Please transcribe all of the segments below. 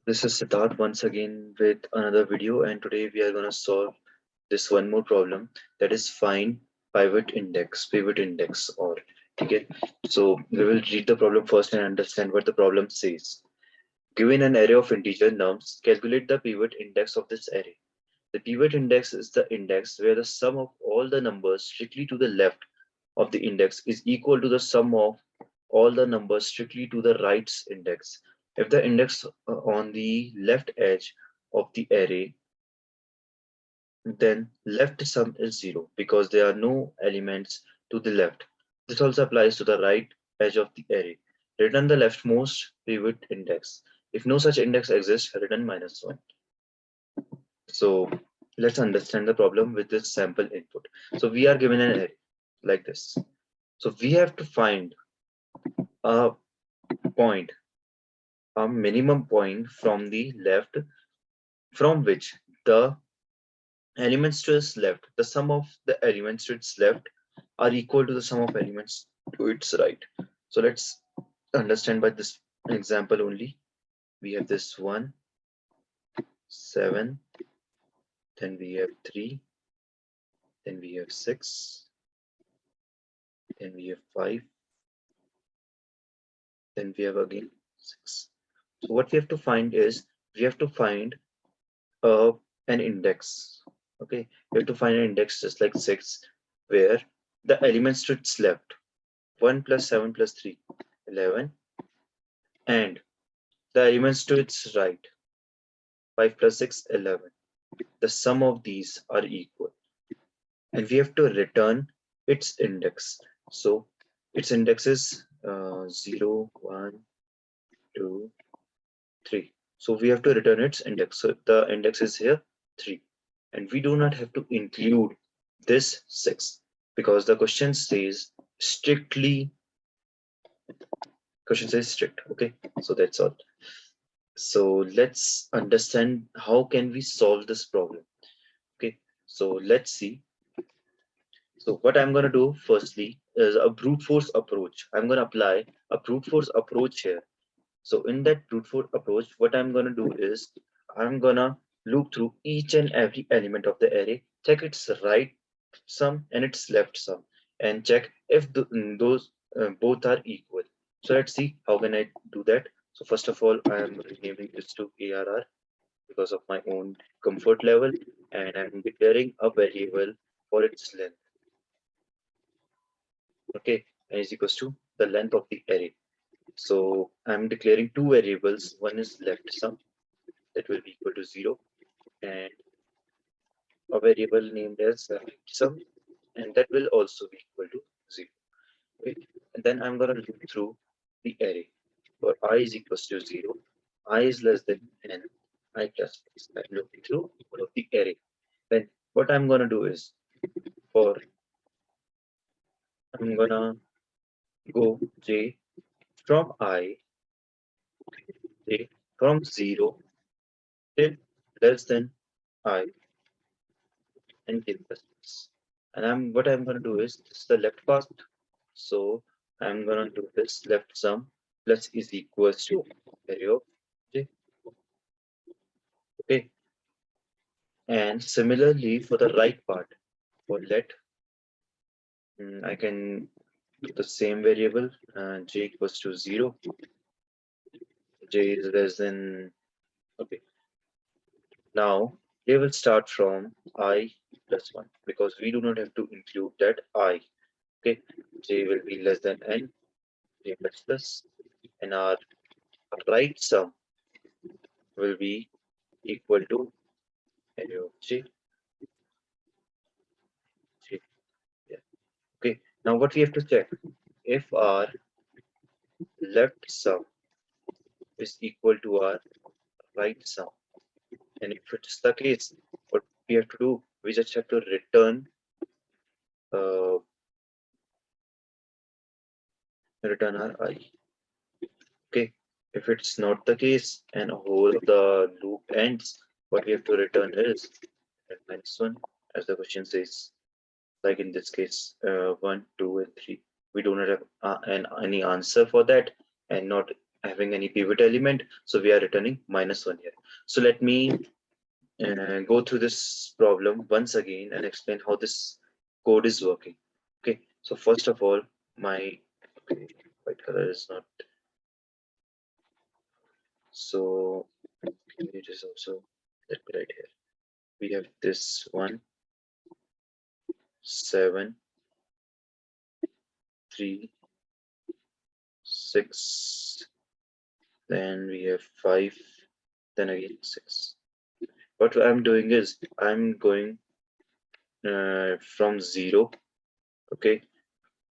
This is Siddharth once again with another video, and today we are going to solve this one more problem, that is find pivot index or okay. So we will read the problem first and understand what the problem says. Given an array of integer nums, calculate the pivot index of this array. The pivot index is the index where the sum of all the numbers strictly to the left of the index is equal to the sum of all the numbers strictly to the right's index. If the index on the left edge of the array, then left sum is 0 because there are no elements to the left. This also applies to the right edge of the array. Return the leftmost pivot index. If no such index exists, return -1. So let's understand the problem with this sample input. So we are given an array like this. So we have to find a point, a minimum point from the left, from which the elements to its left, the sum of the elements to its left are equal to the sum of elements to its right. So let's understand by this example only. We have this 1, 7, then we have 3, then we have 6, then we have 5, then we have again 6. So what we have to find is we have to find uh, an index. Okay, we have to find an index just like 6, where the elements to its left, 1 plus 7 plus 3, 11, and the elements to its right, 5 plus 6, 11. The sum of these are equal, and we have to return its index. So its index is 0, 1, 2, 3. So we have to return its index. So the index is here 3, and we do not have to include this 6 because the question says strictly. Question says strict. Okay, so that's all. So let's understand how can we solve this problem. Okay, so let's see. So what I'm going to do firstly is a brute force approach. I'm going to apply a brute force approach here. So in that brute force approach, what I'm going to do is I'm going to loop through each and every element of the array, check its right sum and its left sum, and check if those both are equal. So let's see how can I do that. So first of all, I am renaming this to ARR because of my own comfort level, and I'm declaring a variable for its length. Okay, and is equals to the length of the array. So I'm declaring two variables. One is left sum, that will be equal to 0, and a variable named as right sum, and that will also be equal to 0. Okay, and then I'm going to loop through the array. For I is equals to 0, I is less than n, I plus x. I'm looping through all of the array. Then what I'm going to do is for I'm going to go j from I, j from 0 till less than I, and j plus x. And what I'm going to do is this is the left part. So I'm going to do this left sum plus is equals to value of j. Okay. And similarly for the right part, for let I can do the same variable, j equals to 0, j is less than. Okay. Now they will start from I plus 1 because we do not have to include that I. Okay. J will be less than n, j plus plus, and our right sum will be equal to value of j. j. Yeah. Okay. Now what we have to check, if our left sum is equal to our right sum, and if it's the case, what we have to do, we just have to uh, return our I. Okay. If it's not the case and whole of the loop ends, what we have to return is -1, as the question says. Like in this case, 1, 2, and 3. We do not have any answer for that, and not having any pivot element, so we are returning -1 here. So let me go through this problem once again and explain how this code is working. Okay, so first of all, my okay, white color is not, so it is also, let me write here. We have this 1, 7, 3, 6, then we have 5, then again 6. What I'm doing is I'm going from 0. Okay,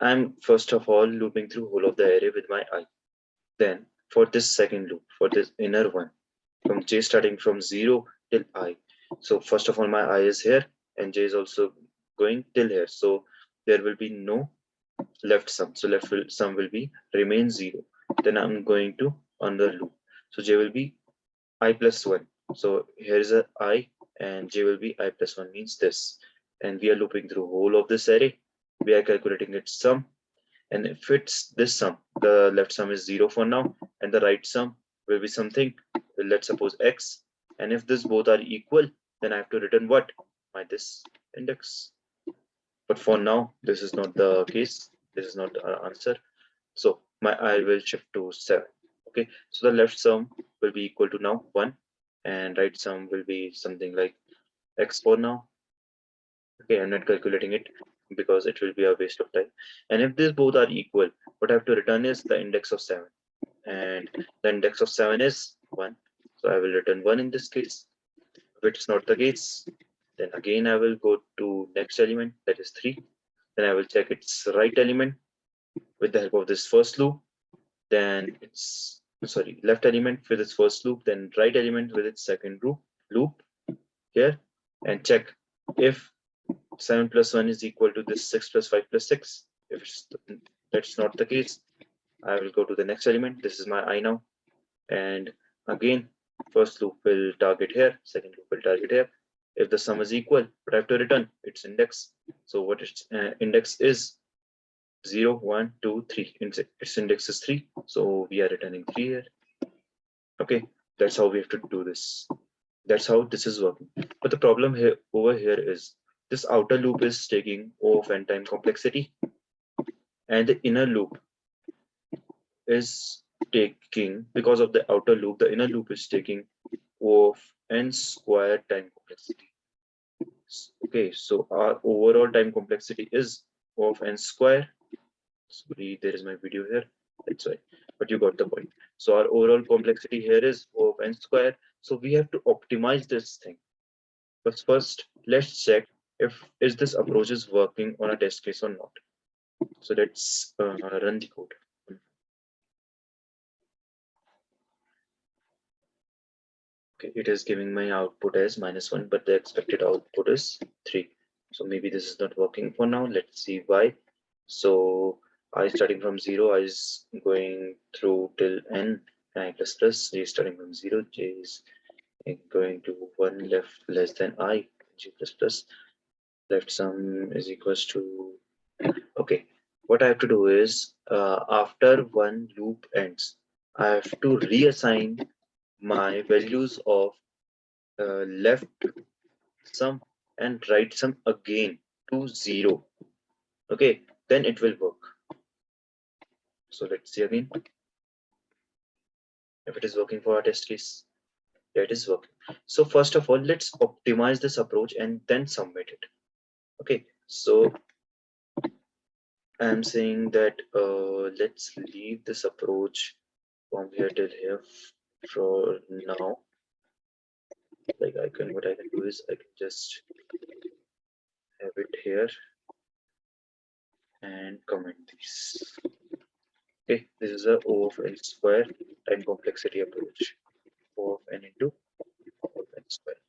I'm first of all looping through whole of the array with my I. Then for this second loop, for this inner one, from j starting from 0 till I. So first of all, my I is here and j is also going till here. So there will be no left sum. So sum will be remain 0. Then I'm going to another loop. So j will be I plus 1. So here is a I and j will be I plus 1 means this. And we are looping through whole of this array. We are calculating its sum. And if it's this sum, the left sum is 0 for now, and the right sum will be something, let's suppose x. And if this both are equal, then I have to return what? This index. But for now, this is not the case. This is not our answer. So my I will shift to 7. Okay, so the left sum will be equal to now 1, and right sum will be something like x for now. Okay, I'm not calculating it because it will be a waste of time. And if these both are equal, what I have to return is the index of 7. And the index of 7 is 1. So I will return 1 in this case. If it's not the case, then again I will go to next element, that is 3. Then I will check its right element with the help of this first loop. Then it's, sorry, left element with its first loop, then right element with its second loop here, and check if 7 plus 1 is equal to this 6 plus 5 plus 6. If that's not the case, I will go to the next element. This is my I now. And again, first loop will target here, second loop will target here. If the sum is equal, what I have to return? Its index. So what its index is 0, 1, 2, 3. Its index is 3. So we are returning 3 here. Okay, that's how we have to do this. That's how this is working. But the problem here over here is this outer loop is taking O of n time complexity, and the inner loop is taking, because of the outer loop, the inner loop is taking O of n square time complexity. Okay, so our overall time complexity is O of n square. Sorry, there is my video here. That's why, but you got the point. So our overall complexity here is O of n square. So we have to optimize this thing. But first, let's check if is this approach is working on a test case or not. So let's run the code. Okay, it is giving my output as -1, but the expected output is 3. So maybe this is not working for now. Let's see why. So I starting from 0, I is going through till n, I plus plus, j starting from 0, j is going to 1 left less than I, j plus plus, left sum is equals to, okay. What I have to do is after one loop ends, I have to reassign my values of left sum and right sum again to 0. Okay, then it will work. So let's see again if it is working for our test case. Yeah, it is working. So first of all, let's optimize this approach and then submit it. Okay, so I'm saying that let's leave this approach from here till here for now. Like what I can do is I can just have it here and comment this. Okay, this is a O of n square time complexity approach. O of n into O of n square.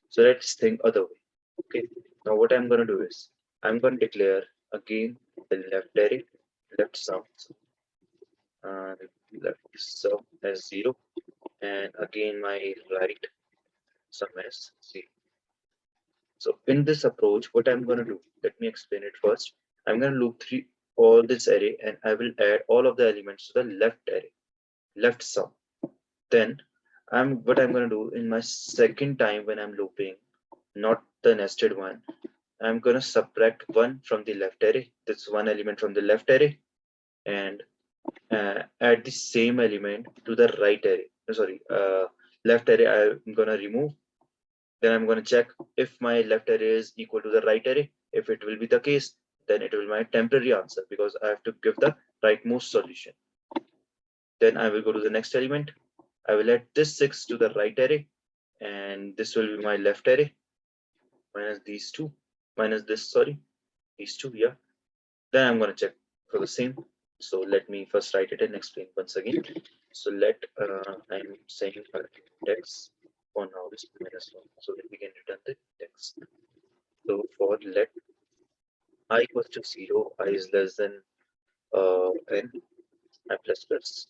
So let's think other way. Okay, now what I'm gonna do is I'm gonna declare again the left array, left sum, uh, left sum as 0, and again my right sum as 0. So in this approach, what I'm going to do, let me explain it first. I'm going to loop through all this array and I will add all of the elements to the left array, left sum. Then what I'm going to do in my second time when I'm looping, not the nested one, I'm going to subtract one from the left array, this one element from the left array, and add the same element to the right array. Sorry, left array I'm going to remove. Then I'm going to check if my left array is equal to the right array. If it will be the case, then it will be my temporary answer because I have to give the rightmost solution. Then I will go to the next element. I will add this 6 to the right array, and this will be my left array minus these two, minus this, sorry, these two, yeah. Then I'm going to check for the same. So let me first write it and explain once again. So let I'm saying index for now is -1, so that we can return the text. So for let I equals to 0, I is less than n, I plus plus.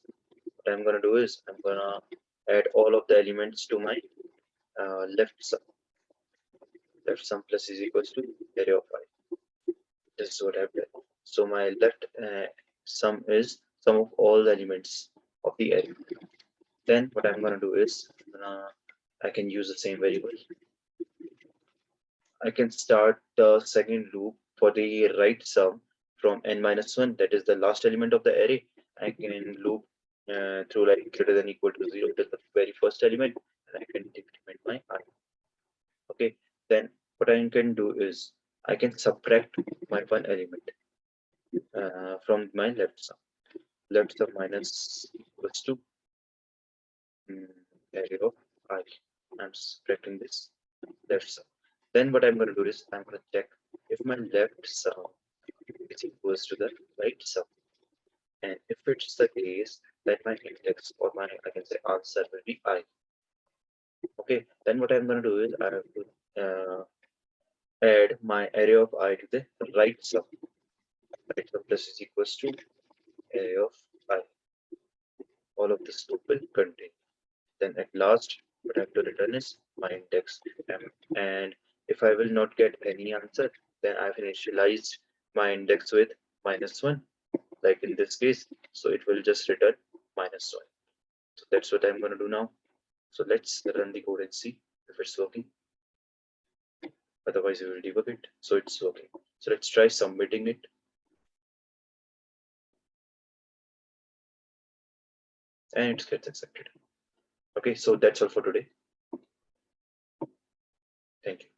What I'm gonna do is I'm gonna add all of the elements to my left sum. Left sum plus is equals to array of I. This is what I've done. So my left sum is sum of all the elements of the array. Then what I'm gonna do is I can use the same variable. I can start the second loop for the right sum from n-1, that is the last element of the array. I can loop through like greater than equal to 0 till the very first element, and I can decrement my I. Okay, then what I can do is I can subtract my one element from my left sum. Left sum minus equals to array of I. I'm subtracting this left sum. Then what I'm going to do is I'm going to check if my left sum is equals to the right sum. And if it's the case, then my index or my, I can say, answer will be I. Okay, then what I'm going to do is I have to add my array of I to the right sum. Right sum plus is equals to array of I. All of this loop will contain. Then at last, what I have to return is my index m. And if I will not get any answer, then I've initialized my index with -1, like in this case. So it will just return -1. So that's what I'm going to do now. So let's run the code and see if it's working. Otherwise, we will debug it. So it's working. So let's try submitting it. And it gets accepted. Okay, so that's all for today. Thank you.